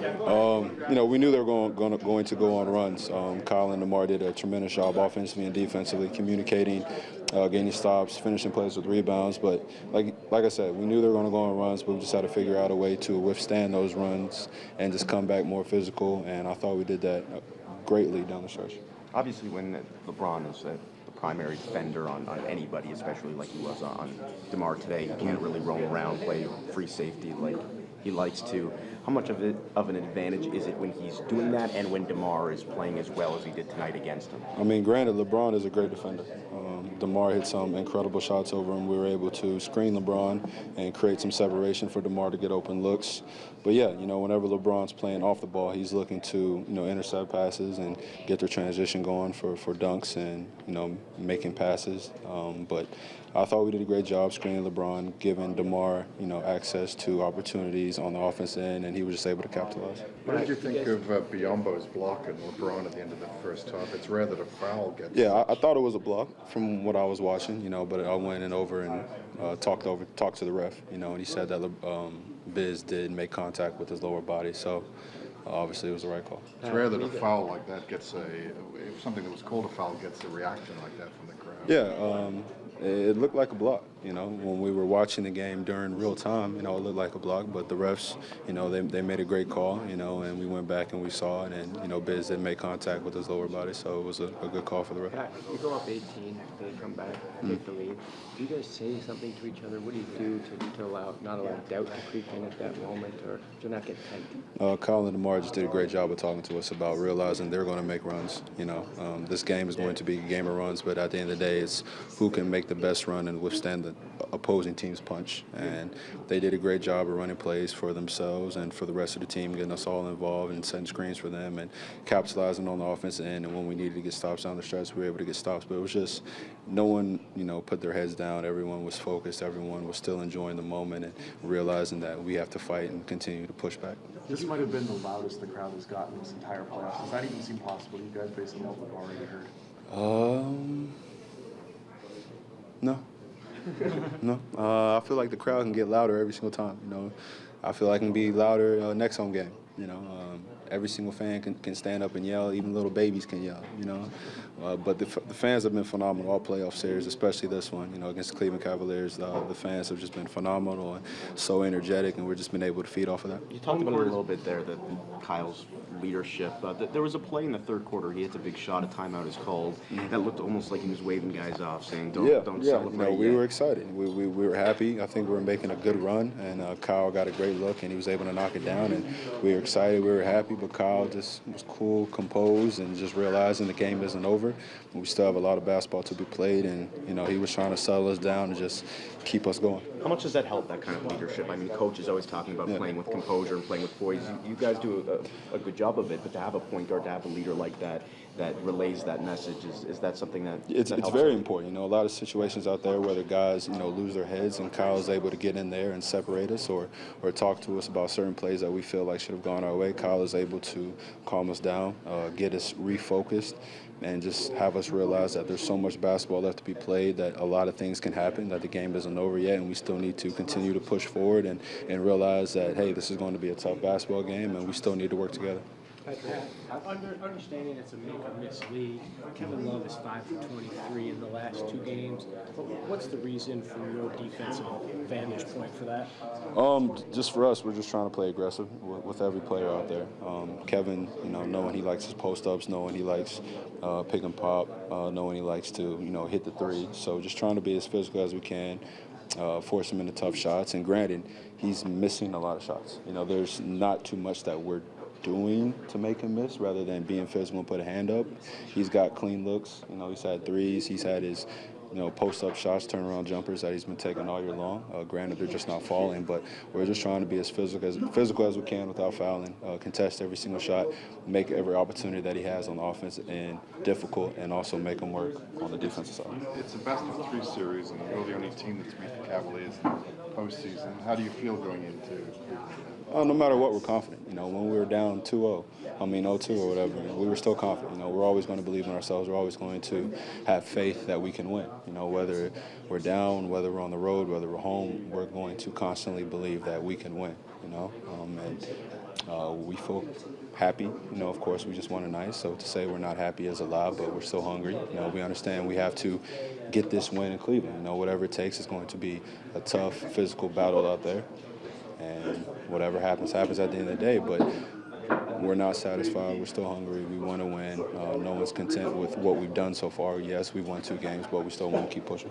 We knew they were going to go on runs. Kyle and DeMar did a tremendous job offensively and defensively, communicating, gaining stops, finishing plays with rebounds. But like I said, we knew they were going to go on runs, but we just had to figure out a way to withstand those runs and just come back more physical. And I thought we did that greatly down the stretch. Obviously, when LeBron is the primary defender on anybody, especially like he was on DeMar today, he can't really roam around, play free safety like he likes to. How much of an advantage is it when he's doing that and when DeMar is playing as well as he did tonight against him? I mean, granted, LeBron is a great defender. DeMar hit some incredible shots over him. We were able to screen LeBron and create some separation for DeMar to get open looks. But yeah, whenever LeBron's playing off the ball, he's looking to, intercept passes and get their transition going for dunks and, making passes. But I thought we did a great job screening LeBron, giving DeMar, access to opportunities on the offense end, and he was just able to capitalize. What did you think of Biyombo's block and LeBron at the end of the first half? It's rare that a foul gets. Yeah, I thought it was a block from what I was watching, but I went over and talked to the ref, and he said that Biz did make contact with his lower body, so obviously it was the right call. It's rare that a foul like that gets if something that was called a foul gets a reaction like that from the crowd. Yeah, it looked like a block. When we were watching the game during real time, it looked like a block. But the refs, they made a great call, and we went back and we saw it. And, Biz did make contact with his lower body, so it was a good call for the ref. You go up 18, they come back, take the lead. Do you guys say something to each other? What do you do to not allow doubt to creep in at that moment or to not get tight? Kyle and DeMar just did a great job of talking to us about realizing they're going to make runs. This game is going to be a game of runs, but at the end of the day, it's who can make the best run and withstand the opposing team's punch. And they did a great job of running plays for themselves and for the rest of the team, getting us all involved and setting screens for them and capitalizing on the offensive end. And when we needed to get stops down the stretch, we were able to get stops. But it was just no one, put their heads down. Everyone was focused. Everyone was still enjoying the moment and realizing that we have to fight and continue to push back. This might have been the loudest the crowd has gotten this entire playoffs. Does that even seem possible? You guys basically know what already heard. No. No. I feel like the crowd can get louder every single time. I feel like it can be louder next home game. Every single fan can stand up and yell. Even little babies can yell. But the fans have been phenomenal all playoff series, especially this one. Against the Cleveland Cavaliers, the fans have just been phenomenal and so energetic, and we've just been able to feed off of that. You talked about it a little bit there, that Kyle's leadership. There was a play in the third quarter. He hits a big shot. A timeout is called. That looked almost like he was waving guys off, saying, "Don't celebrate." We were excited. We were happy. I think we were making a good run, and Kyle got a great look, and he was able to knock it down. And we were excited. We were happy, but Kyle just was cool, composed, and just realizing the game isn't over. We still have a lot of basketball to be played, and he was trying to settle us down and just keep us going. How much does that help, that kind of leadership? I mean, coach is always talking about playing with composure and playing with poise. You guys do a good job of it, but to have a point guard, to have a leader like that relays that message, is that something that it's very important. A lot of situations out there where the guys lose their heads, and Kyle's able to get in there and separate us or talk to us about certain plays that we feel like should have gone our way. Kyle is able to calm us down, get us refocused, and just have us realize that there's so much basketball left to be played, that a lot of things can happen, that the game isn't over yet, and we still need to continue to push forward and realize that, hey, this is going to be a tough basketball game, and we still need to work together. Understanding it's a make-or-miss league, Kevin Love is 5 for 23 in the last two games. What's the reason from your defensive vantage point for that? Just for us, we're just trying to play aggressive with every player out there. Kevin, knowing he likes his post-ups, knowing he likes pick and pop, knowing he likes to, hit the three. So just trying to be as physical as we can, force him into tough shots. And granted, he's missing a lot of shots. There's not too much that we're doing to make him miss rather than being physical and put a hand up. He's got clean looks. He's had threes. He's had his post-up shots, turnaround jumpers that he's been taking all year long. Granted, they're just not falling, but we're just trying to be as physical as we can without fouling, contest every single shot, make every opportunity that he has on the offense and difficult, and also make him work on the defensive side. It's a best-of-3 series, and you're the only team that's beat the Cavaliers in postseason. How do you feel going into No matter what, we're confident. When we were down 0-2 or whatever, we were still confident. We're always going to believe in ourselves. We're always going to have faith that we can win. Whether we're down, whether we're on the road, whether we're home, we're going to constantly believe that we can win. We feel happy. You know, of course, we just won tonight. So to say we're not happy is a lie, but we're still hungry. You know, we understand we have to get this win in Cleveland. You know, whatever it takes is going to be a tough physical battle out there. And whatever happens, happens at the end of the day. But we're not satisfied. We're still hungry. We want to win. No one's content with what we've done so far. Yes, we've won 2 games, but we still want to keep pushing.